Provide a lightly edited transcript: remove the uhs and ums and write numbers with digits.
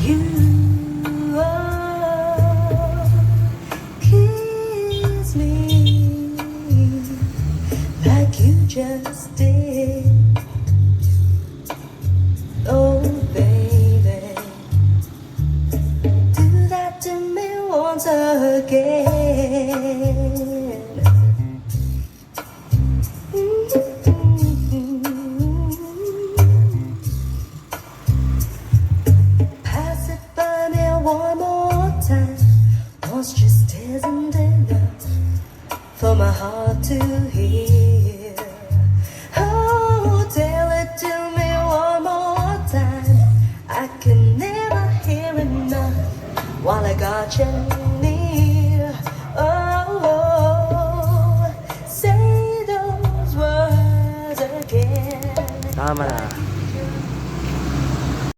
you. Oh, kiss me like you just did. Oh, baby, do that to me once again. Pass it by me one more time. Once just isn't enough for my heart to hear. Oh, tell it to me one more time. I can never hear enough while I got you near. Oh, say those words again. Tama na.